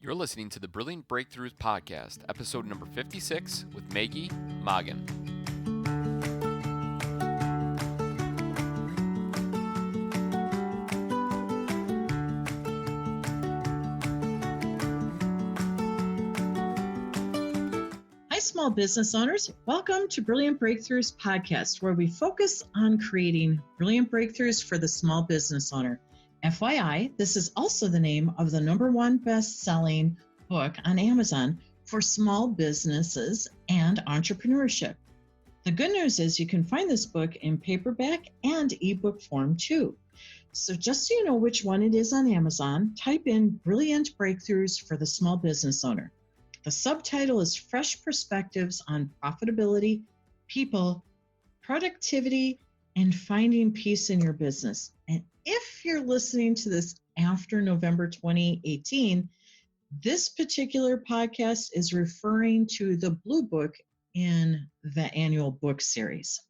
You're listening to the Brilliant Breakthroughs Podcast, episode number 56 with Maggie Magen. Hi, small business owners. Welcome to Brilliant Breakthroughs Podcast, where we focus on creating brilliant breakthroughs for the small business owner. FYI, this is also the name of the #1 best-selling book on Amazon for small businesses and entrepreneurship. The good news is you can find this book in paperback and ebook form too. So just so you know which one it is on Amazon, type in Brilliant Breakthroughs for the Small Business Owner. The subtitle is Fresh Perspectives on Profitability, People, Productivity, and Finding Peace in Your Business. And if you're listening to this after November 2018, this particular podcast is referring to the Blue Book in the annual book series.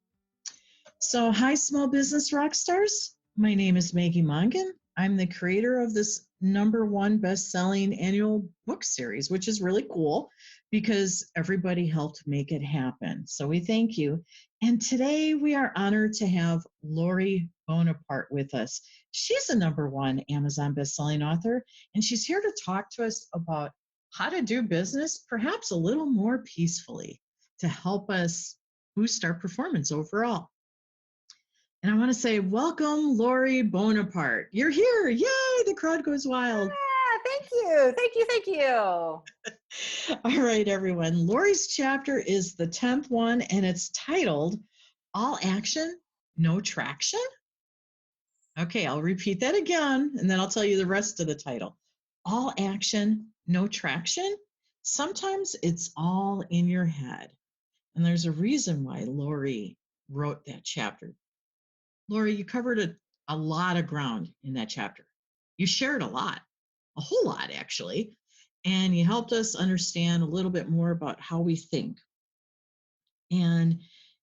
So, hi, small business rock stars. My name is Maggie Magen. I'm the creator of this #1 best-selling annual book series, which is really cool because everybody helped make it happen. So we thank you. And today we are honored to have Lori Bonaparte with us. She's a #1 Amazon best-selling author, and she's here to talk to us about how to do business perhaps a little more peacefully to help us boost our performance overall. And I want to say, welcome, Lori Bonaparte. You're here. Yay, the crowd goes wild. Thank you. All right, everyone. Lori's chapter is the 10th one, and it's titled, All Action, No Traction? Okay, I'll repeat that again, and then I'll tell you the rest of the title. All action, no traction? Sometimes it's all in your head. And there's a reason why Lori wrote that chapter. Lori, you covered a lot of ground in that chapter. You shared a whole lot actually, and you helped us understand a little bit more about how we think. And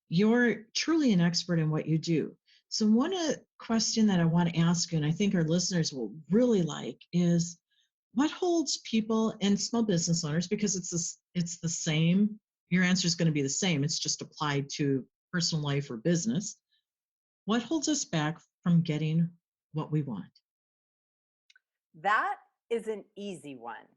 you're truly an expert in what you do. So one question that I want to ask you, and I think our listeners will really like, is what holds people and small business owners, because it's the same, your answer is going to be the same, it's just applied to personal life or business. What holds us back from getting what we want? That is an easy one.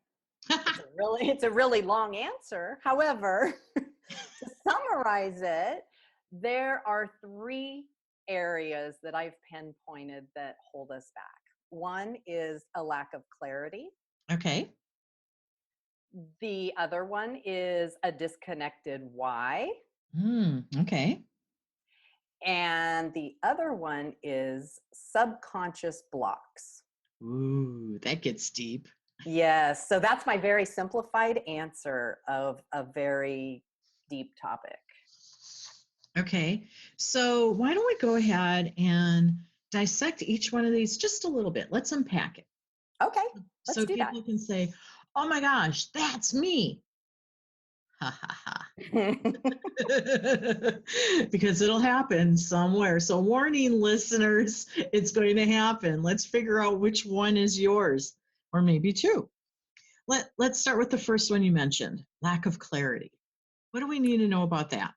It's a really long answer. However, to summarize it, there are 3 areas that I've pinpointed that hold us back. One is a lack of clarity. Okay. The other one is a disconnected why. Okay. And the other one is subconscious blocks. Ooh, that gets deep. Yes. So that's my very simplified answer of a very deep topic. Okay. So why don't we go ahead and dissect each one of these just a little bit. Let's unpack it. Okay. Let's so do people can say, oh my gosh, that's me. Ha ha ha. Because it'll happen somewhere. So warning, listeners, it's going to happen. Let's figure out which one is yours, or maybe 2. Let's start with the first one you mentioned, lack of clarity. What do we need to know about that?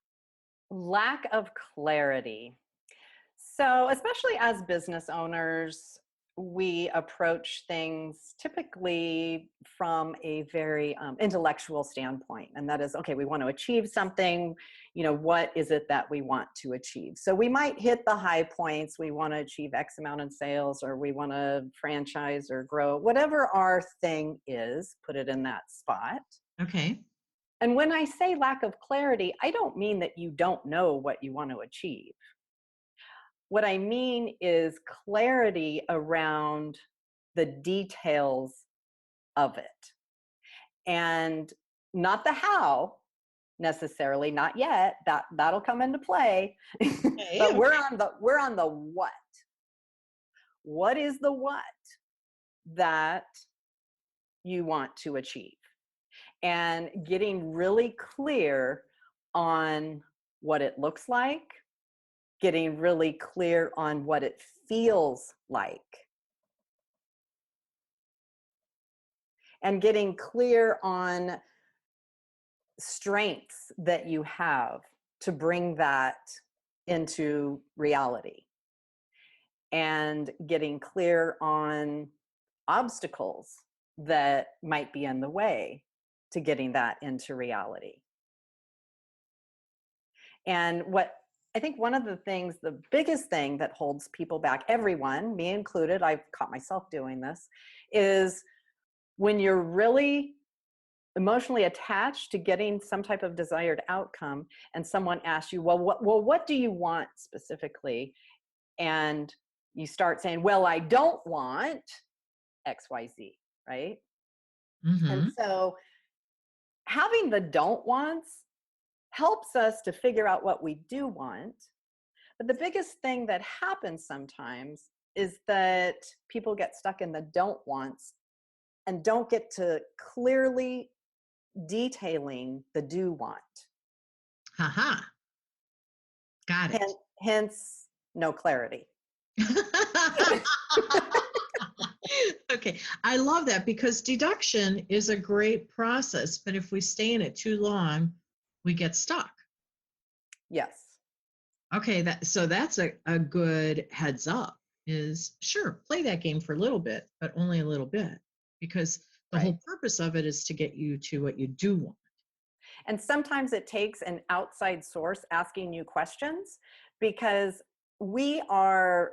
Lack of clarity. So especially as business owners, we approach things typically from a very intellectual standpoint. And that is, okay, we want to achieve something, what is it that we want to achieve? So we might hit the high points. We want to achieve X amount in sales, or we want to franchise or grow, whatever our thing is, put it in that spot. Okay. And when I say lack of clarity, I don't mean that you don't know what you want to achieve. What I mean is clarity around the details of it, and not the how necessarily, not yet. That'll come into play. Okay. But we're on the what. What is the what that you want to achieve? And getting really clear on what it looks like, getting really clear on what it feels like. and getting clear on strengths that you have to bring that into reality, and getting clear on obstacles that might be in the way to getting that into reality. And what I think one of the things, the biggest thing that holds people back, everyone, me included, I've caught myself doing this, is when you're really emotionally attached to getting some type of desired outcome, and someone asks you, well, what do you want specifically? And you start saying, well, I don't want XYZ, right? And Mm-hmm. so having the don't wants helps us to figure out what we do want. But the biggest thing that happens sometimes is that people get stuck in the don't wants and don't get to clearly detailing the do want. Haha. Got it. Hence, no clarity. Okay. I love that, because deduction is a great process, but if we stay in it too long, we get stuck. Yes. Okay, that's a good heads up, is sure, play that game for a little bit, but only a little bit, because the Right. whole purpose of it is to get you to what you do want. And sometimes it takes an outside source asking you questions, because we are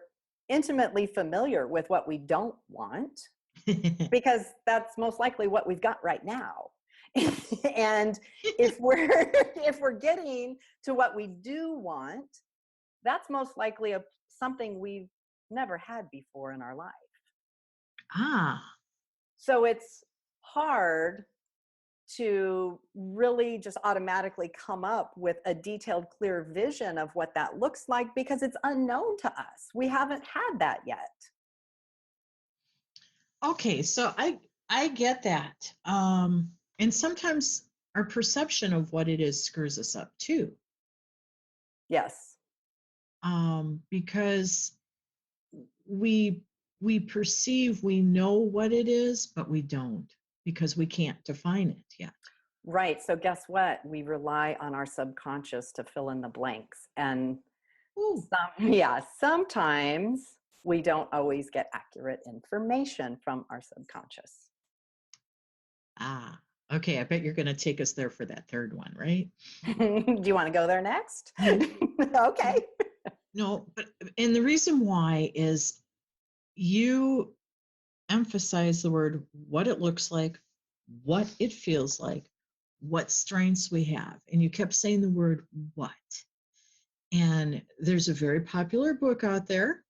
intimately familiar with what we don't want, because that's most likely what we've got right now. And if we're getting to what we do want, that's most likely something we've never had before in our life. Ah, So it's hard to really just automatically come up with a detailed, clear vision of what that looks like, because it's unknown to us. We haven't had that yet. okay, so I get that. And sometimes our perception of what it is screws us up too. Yes. Because we perceive we know what it is, but we don't, because we can't define it yet. Right. So guess what? We rely on our subconscious to fill in the blanks. And Ooh. sometimes we don't always get accurate information from our subconscious. Ah, okay. I bet you're going to take us there for that third one, right? Do you want to go there next? No. Okay. No, and the reason why is you emphasize the word what it looks like, what it feels like, what strengths we have. And you kept saying the word what. And there's a very popular book out there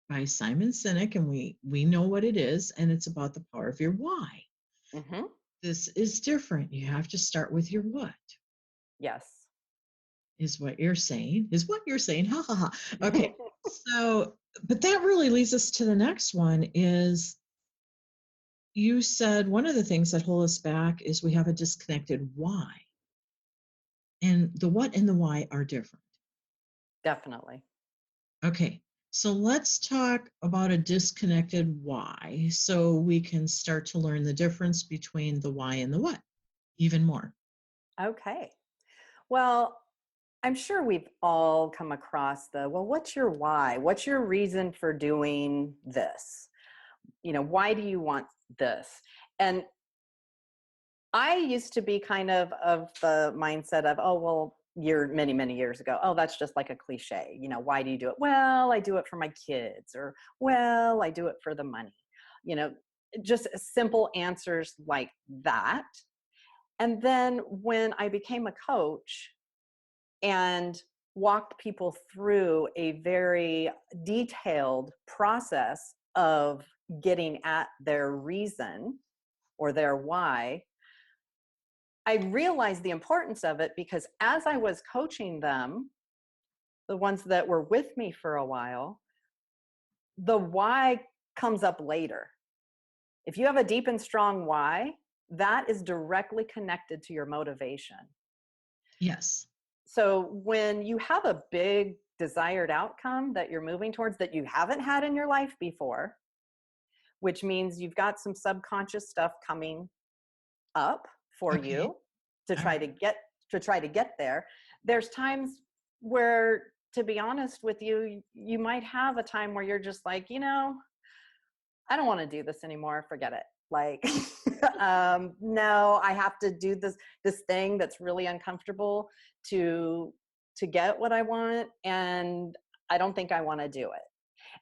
by Simon Sinek, and we know what it is, and it's about the power of your why. Mm-hmm. This is different. You have to start with your what. Yes. Is what you're saying. Ha ha ha. Okay. So, but that really leads us to the next one. Is you said one of the things that hold us back is we have a disconnected why. And the what and the why are different. Definitely. Okay. So let's talk about a disconnected why, so we can start to learn the difference between the why and the what even more. Okay. Well, I'm sure we've all come across well, what's your why? What's your reason for doing this? Why do you want this? And I used to be kind of the mindset of, oh, well, many, many years ago, oh, that's just like a cliche. Why do you do it? Well, I do it for my kids, or, well, I do it for the money. Just simple answers like that. And then when I became a coach and walked people through a very detailed process of getting at their reason or their why, I realized the importance of it, because as I was coaching them, the ones that were with me for a while, the why comes up later. If you have a deep and strong why, that is directly connected to your motivation. Yes. So when you have a big desired outcome that you're moving towards that you haven't had in your life before, which means you've got some subconscious stuff coming up for Okay. you to All try right. to get there. There's times where, to be honest with you, you might have a time where you're just like, I don't want to do this anymore. Forget it. Like, no, I have to do this thing that's really uncomfortable to get what I want, and I don't think I want to do it.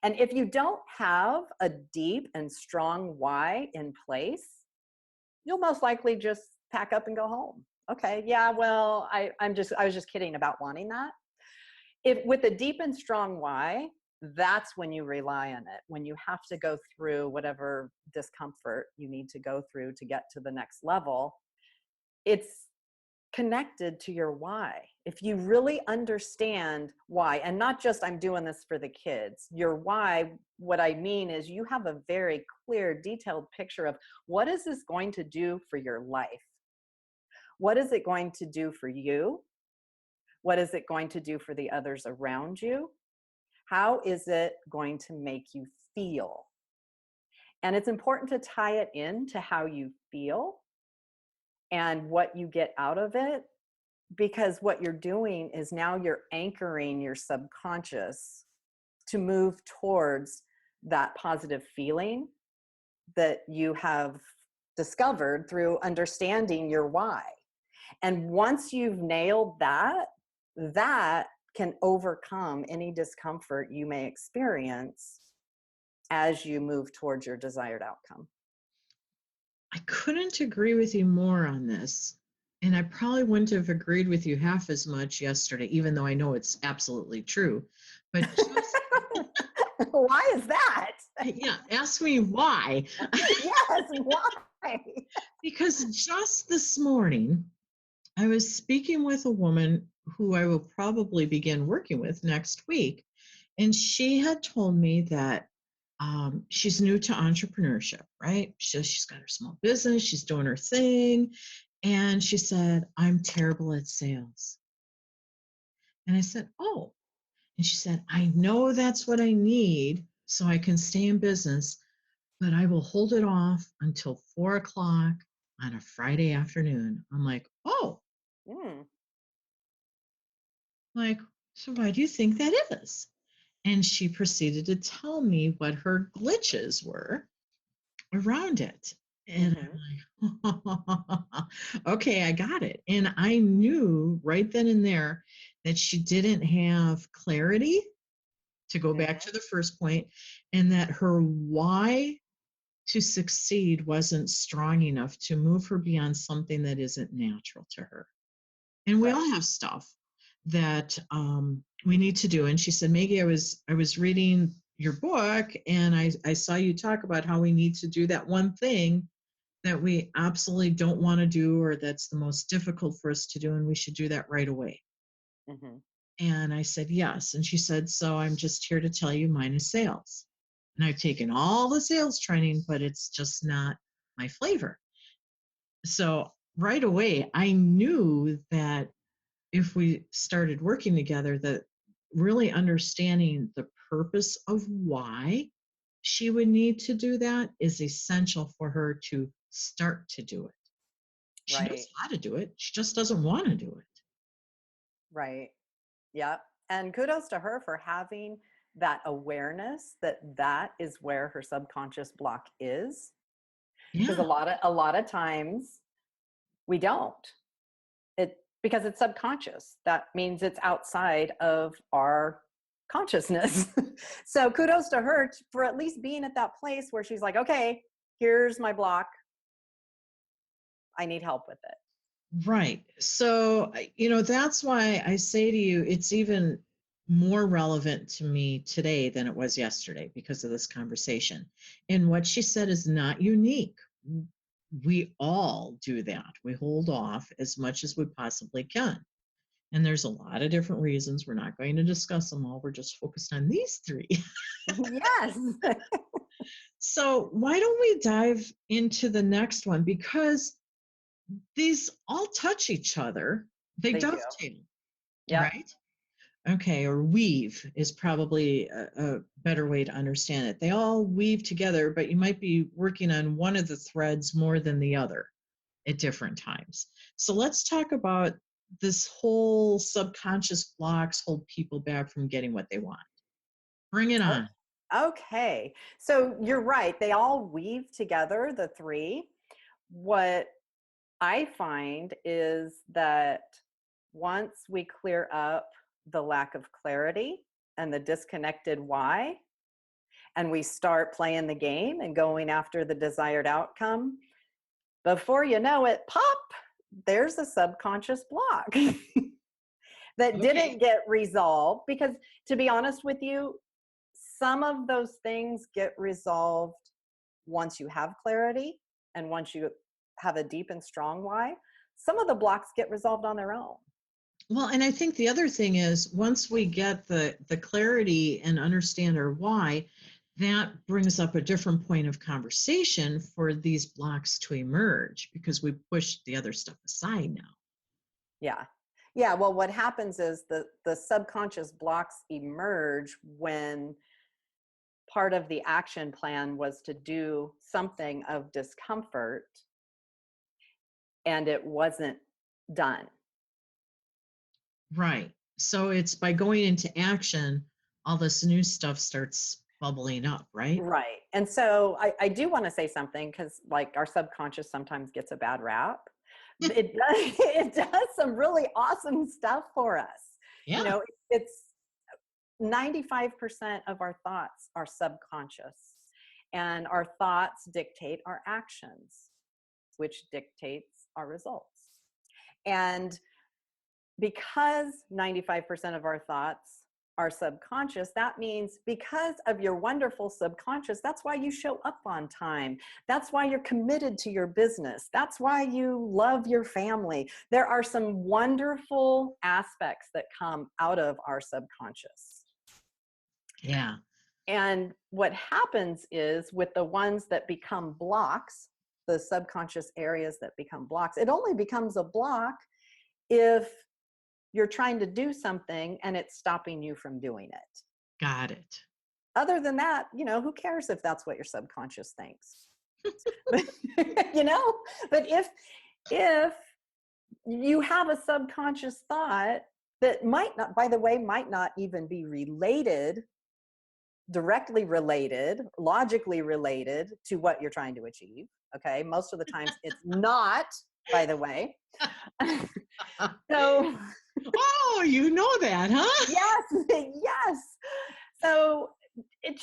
And if you don't have a deep and strong why in place, you'll most likely just pack up and go home. Okay, yeah, well, I was just kidding about wanting that. If with a deep and strong why, that's when you rely on it, when you have to go through whatever discomfort you need to go through to get to the next level. It's connected to your why. If you really understand why, and not just I'm doing this for the kids, your why, what I mean is you have a very clear, detailed picture of what is this going to do for your life? What is it going to do for you? What is it going to do for the others around you? How is it going to make you feel? And it's important to tie it into how you feel and what you get out of it, because what you're doing is now you're anchoring your subconscious to move towards that positive feeling that you have discovered through understanding your why. And once you've nailed that, that can overcome any discomfort you may experience as you move towards your desired outcome. I couldn't agree with you more on this. And I probably wouldn't have agreed with you half as much yesterday, even though I know it's absolutely true. But just, Why is that? yeah, ask me why. Yes, why? Because just this morning, I was speaking with a woman who I will probably begin working with next week. And she had told me that she's new to entrepreneurship, right? She's got her small business, she's doing her thing. And she said, I'm terrible at sales. And I said, oh. And she said, I know that's what I need so I can stay in business, but I will hold it off until 4 o'clock on a Friday afternoon. I'm like, oh, Mm. like, so why do you think that is? And she proceeded to tell me what her glitches were around it. And I'm like, okay, I got it. And I knew right then and there that she didn't have clarity, to go back to the first point, and that her why to succeed wasn't strong enough to move her beyond something that isn't natural to her. And we all have stuff that we need to do. And she said, Maggie, I was reading your book, and I saw you talk about how we need to do that one thing that we absolutely don't want to do, or that's the most difficult for us to do, and we should do that right away. Mm-hmm. And I said, yes. And she said, so I'm just here to tell you mine is sales. And I've taken all the sales training, but it's just not my flavor. So right away, I knew that if we started working together, that really understanding the purpose of why she would need to do that is essential for her to start to do it. She knows Right. how to do it. She just doesn't want to do it. Right. Yeah. And kudos to her for having that awareness that that is where her subconscious block is. Because Yeah. a lot of times we don't. Because it's subconscious. That means it's outside of our consciousness. So kudos to her for at least being at that place where she's like, okay, here's my block. I need help with it. Right. So, that's why I say to you, it's even more relevant to me today than it was yesterday because of this conversation. And what she said is not unique. We all do that. We hold off as much as we possibly can. And there's a lot of different reasons. We're not going to discuss them all. We're just focused on these three. Yes. So, why don't we dive into the next one? Because these all touch each other. They They do. dovetail, Yep. right? Okay, or weave is probably a better way to understand it. They all weave together, but you might be working on one of the threads more than the other at different times. So let's talk about this whole subconscious blocks hold people back from getting what they want. Bring it on. Okay. So you're right. They all weave together, the three. What I find is that once we clear up the lack of clarity and the disconnected why, and we start playing the game and going after the desired outcome, before you know it, pop, there's a subconscious block that Okay. didn't get resolved. Because to be honest with you, some of those things get resolved once you have clarity and once you have a deep and strong why. Some of the blocks get resolved on their own. Well, and I think the other thing is once we get the clarity and understand our why, that brings up a different point of conversation for these blocks to emerge because we push the other stuff aside now. Yeah. Yeah. Well, what happens is the subconscious blocks emerge when part of the action plan was to do something of discomfort and it wasn't done. Right. So it's by going into action, all this new stuff starts bubbling up, right? Right. And so I do want to say something because like our subconscious sometimes gets a bad rap. It does, it does some really awesome stuff for us. You Yeah. know, it's 95% of our thoughts are subconscious, and our thoughts dictate our actions, which dictates our results. And because 95% of our thoughts are subconscious, that means because of your wonderful subconscious, that's why you show up on time. That's why you're committed to your business. That's why you love your family. There are some wonderful aspects that come out of our subconscious. Yeah. And what happens is with the ones that become blocks, the subconscious areas that become blocks, it only becomes a block if you're trying to do something and it's stopping you from doing it. Got it. Other than that, you know, who cares if that's what your subconscious thinks? You know, but if you have a subconscious thought that might not, by the way, might not even be related, directly related, logically related to what you're trying to achieve. Okay. Most of the times it's not, by the way. So Oh, you know that, huh? yes, yes. So it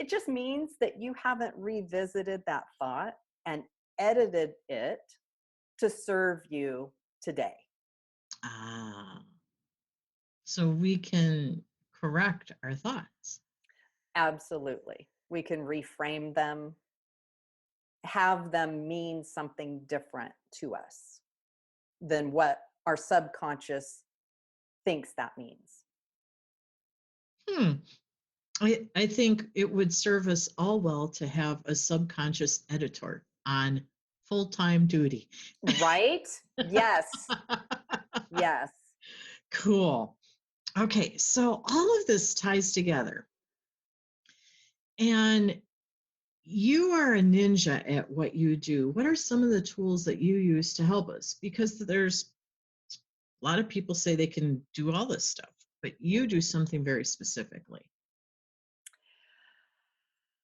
just means that you haven't revisited that thought and edited it to serve you today. Ah, so we can correct our thoughts. Absolutely. We can reframe them, have them mean something different to us than what our subconscious thinks that means. Hmm. I think it would serve us all well to have a subconscious editor on full-time duty. Right? Yes. Yes. Cool. Okay, so all of this ties together. And you are a ninja at what you do. What are some of the tools that you use to help us? Because there's a lot of people say they can do all this stuff, but you do something very specifically.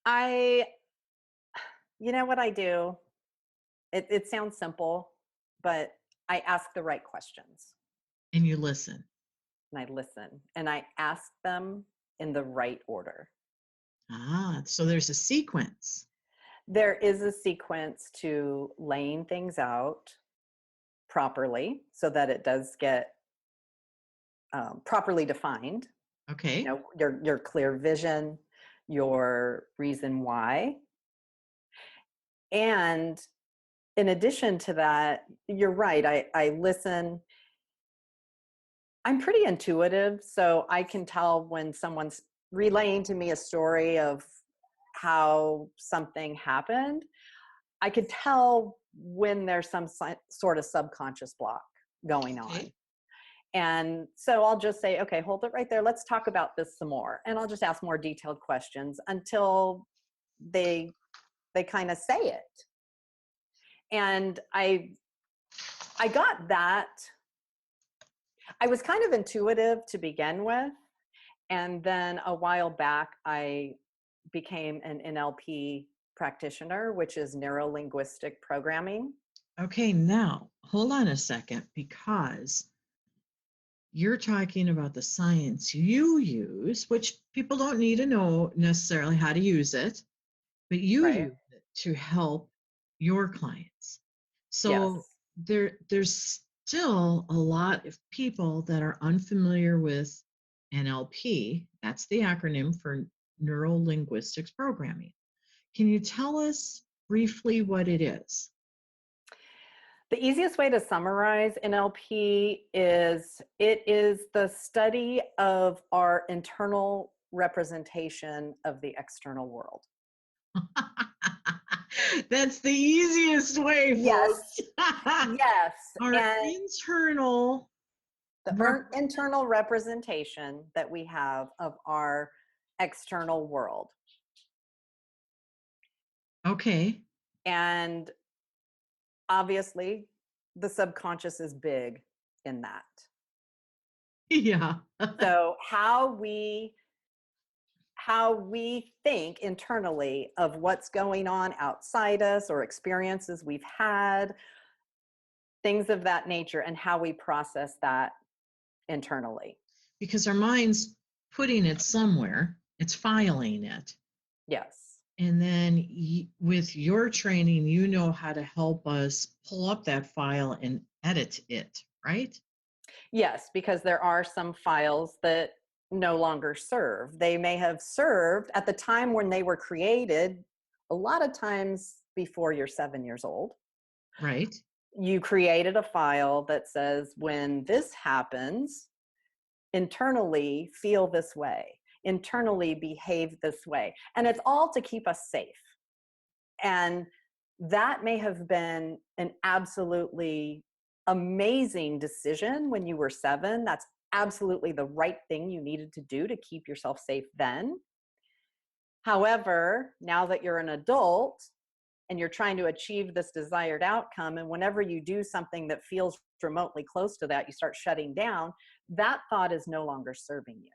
I, you know what I do? It sounds simple, but I ask the right questions And you listen. and I listen and I ask them in the right order. Ah, so there's a sequence. There is a sequence to laying things out properly so that it does get properly defined. You Okay. know, your clear vision, your reason why. And in addition to that, you're right. I listen. I'm pretty intuitive, so I can tell when someone's relaying to me a story of how something happened. I could tell when there's some sort of subconscious block going on. Okay. And so I'll just say, okay, hold it right there. Let's talk about this some more. And I'll just ask more detailed questions until they kind of say it. And I got that. I was kind of intuitive to begin with. And then a while back, I became an NLP practitioner, which is neuro-linguistic programming. Okay, now hold on a second, because you're talking about the science you use, which people don't need to know necessarily how to use it, but you Right. use it to help your clients. So Yes. there's still a lot of people that are unfamiliar with NLP. That's the acronym for Neuro Linguistics Programming. Can you tell us briefly what it is? The easiest way to summarize NLP is it is the study of our internal representation of the external world. That's the easiest way, Yes. folks. Yes. Our And internal internal representation that we have of our external world. Okay. And obviously, the subconscious is big in that. Yeah. So how we think internally of what's going on outside us or experiences we've had, things of that nature, and how we process that internally. Because our mind's putting it somewhere, it's filing it. Yes. And then with your training, you know how to help us pull up that file and edit it, right? Yes, because there are some files that no longer serve. They may have served at the time when they were created, a lot of times before you're 7 years old. Right. You created a file that says, when this happens, internally feel this way, internally behave this way. And it's all to keep us safe. And that may have been an absolutely amazing decision when you were 7. That's absolutely the right thing you needed to do to keep yourself safe then. However, now that you're an adult and you're trying to achieve this desired outcome, and whenever you do something that feels remotely close to that, you start shutting down, that thought is no longer serving you.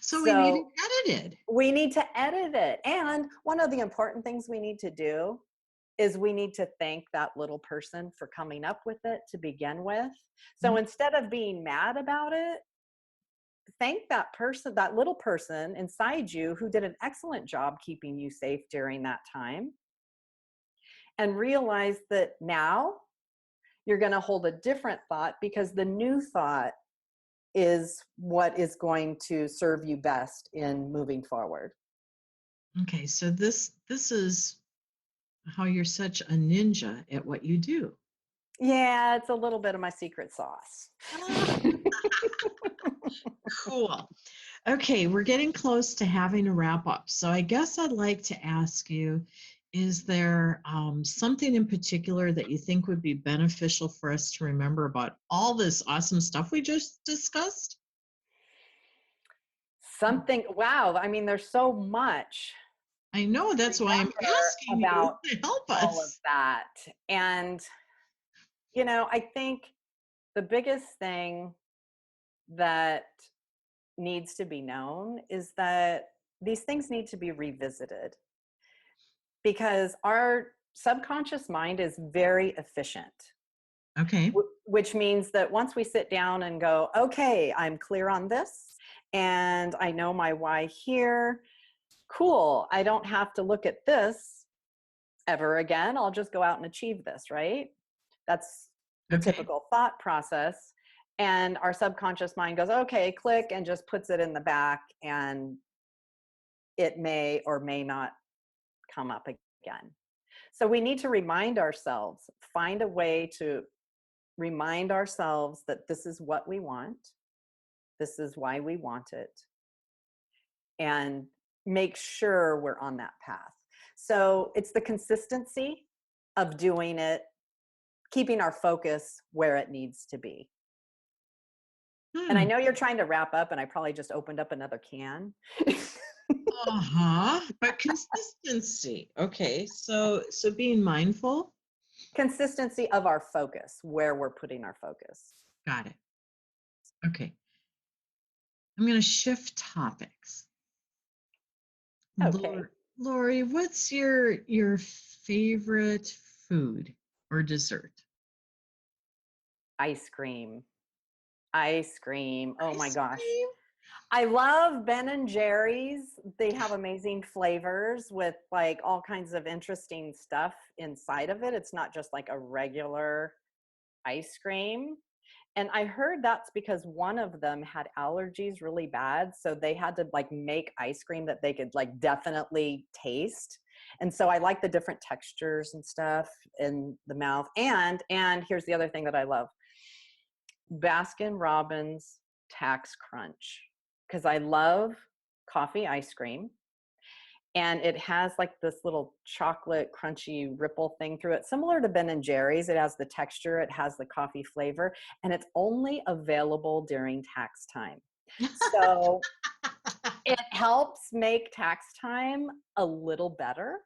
So we need it edited. We need to edit it. And one of the important things we need to do is we need to thank that little person for coming up with it to begin with. So instead of being mad about it, thank that person, that little person inside you who did an excellent job keeping you safe during that time. And realize that now you're going to hold a different thought, because the new thought is what is going to serve you best in moving forward. Okay, so this is how you're such a ninja at what you do. Yeah, it's a little bit of my secret sauce. Cool. Okay, we're getting close to having a wrap up. So I guess I'd like to ask you, is there something in particular that you think would be beneficial for us to remember about all this awesome stuff we just discussed? Something, wow, I mean, there's so much. I know, that's why I'm asking About you to help all of us. that. And, I think the biggest thing that needs to be known is that these things need to be revisited, because our subconscious mind is very efficient. Okay. Which means that once we sit down and go, okay, I'm clear on this and I know my why here, cool, I don't have to look at this ever again. I'll just go out and achieve this, right? That's the typical thought process. And our subconscious mind goes, okay, click, and just puts it in the back, and it may or may not come up again. So we need to remind ourselves, find a way to remind ourselves that this is what we want, this is why we want it, and make sure we're on that path. So it's the consistency of doing it, keeping our focus where it needs to be. And I know you're trying to wrap up, and I probably just opened up another can. But consistency. Okay. So being mindful. Consistency of our focus, where we're putting our focus. Got it. Okay. I'm going to shift topics. Okay. Lori, what's your favorite food or dessert? Ice cream. Ice cream. Oh my Ice gosh. cream? I love Ben and Jerry's. They have amazing flavors with like all kinds of interesting stuff inside of it. It's not just like a regular ice cream. And I heard that's because one of them had allergies really bad. So they had to like make ice cream that they could like definitely taste. And so I like the different textures and stuff in the mouth. And here's the other thing that I love. Baskin Robbins Tax Crunch, because I love coffee ice cream, and it has like this little chocolate crunchy ripple thing through it, similar to Ben and Jerry's. It has the texture, it has the coffee flavor, and it's only available during tax time. So it helps make tax time a little better,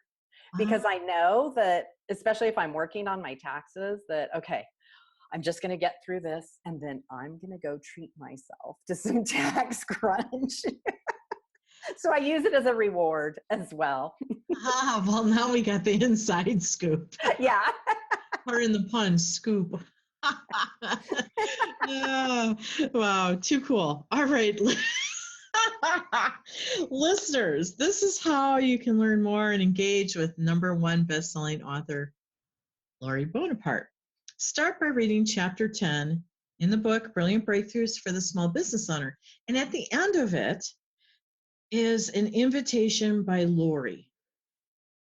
because I know that, especially if I'm working on my taxes, that, okay, I'm just going to get through this, and then I'm going to go treat myself to some tax crunch. So I use it as a reward as well. Well, now we got the inside scoop. Yeah. Or in the pun, scoop. Oh, wow, too cool. All right. Listeners, this is how you can learn more and engage with #1 best-selling author, Lori Bonaparte. Start by reading chapter 10 in the book, Brilliant Breakthroughs for the Small Business Owner. And at the end of it is an invitation by Lori.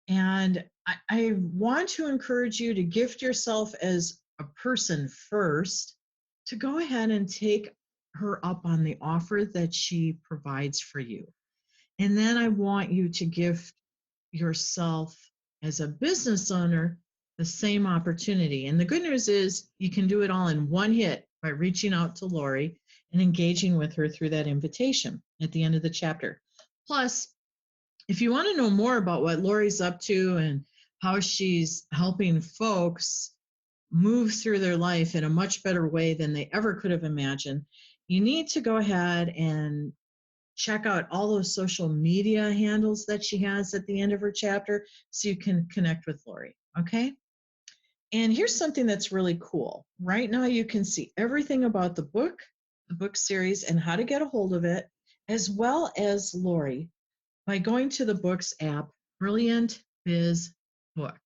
And I want to encourage you to gift yourself as a person first, to go ahead and take her up on the offer that she provides for you. And then I want you to gift yourself as a business owner the same opportunity. And the good news is you can do it all in one hit by reaching out to Lori and engaging with her through that invitation at the end of the chapter. Plus, if you want to know more about what Lori's up to and how she's helping folks move through their life in a much better way than they ever could have imagined, you need to go ahead and check out all those social media handles that she has at the end of her chapter so you can connect with Lori, okay? And here's something that's really cool. Right now you can see everything about the book series, and how to get a hold of it, as well as Lori, by going to the books app, Brilliant Biz Book.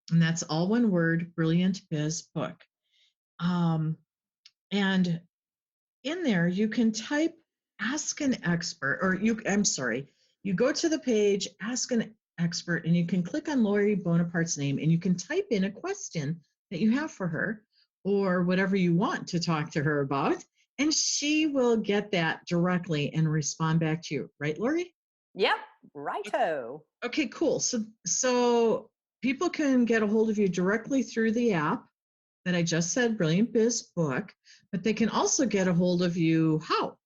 And that's all one word, Brilliant Biz Book. And in there, you can type Ask an Expert, you go to the page, Ask an Expert, and you can click on Lori Bonaparte's name, and you can type in a question that you have for her or whatever you want to talk to her about, and she will get that directly and respond back to you. Right, Lori? Yep. Righto. Okay, cool. So people can get a hold of you directly through the app that I just said, Brilliant Biz Book, but they can also get a hold of you how?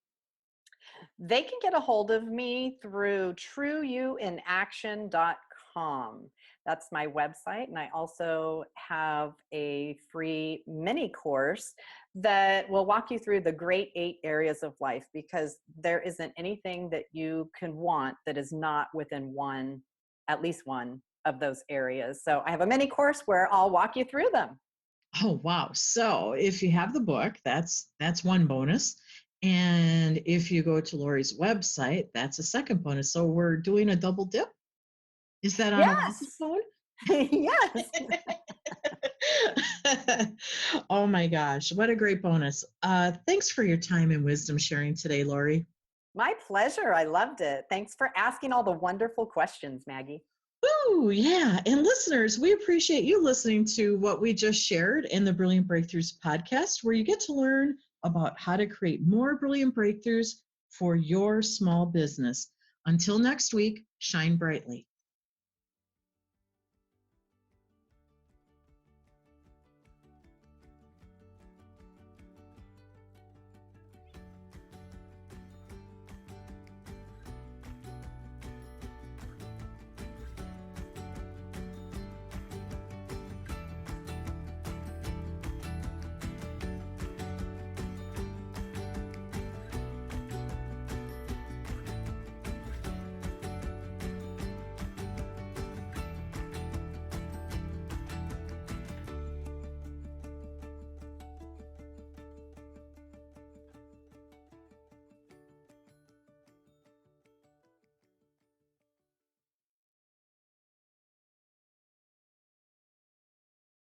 They can get a hold of me through trueyouinaction.com. That's my website. And I also have a free mini course that will walk you through the great 8 areas of life, because there isn't anything that you can want that is not within at least one of those areas. So I have a mini course where I'll walk you through them. Oh, wow. So if you have the book, that's one bonus. And if you go to Lori's website, that's a second bonus. So we're doing a double dip. Is that on a Waffle Yes. phone? Yes. Oh my gosh, what a great bonus. Thanks for your time and wisdom sharing today, Lori. My pleasure. I loved it. Thanks for asking all the wonderful questions, Maggie. Ooh, yeah. And listeners, we appreciate you listening to what we just shared in the Brilliant Breakthroughs podcast, where you get to learn about how to create more brilliant breakthroughs for your small business. Until next week, shine brightly.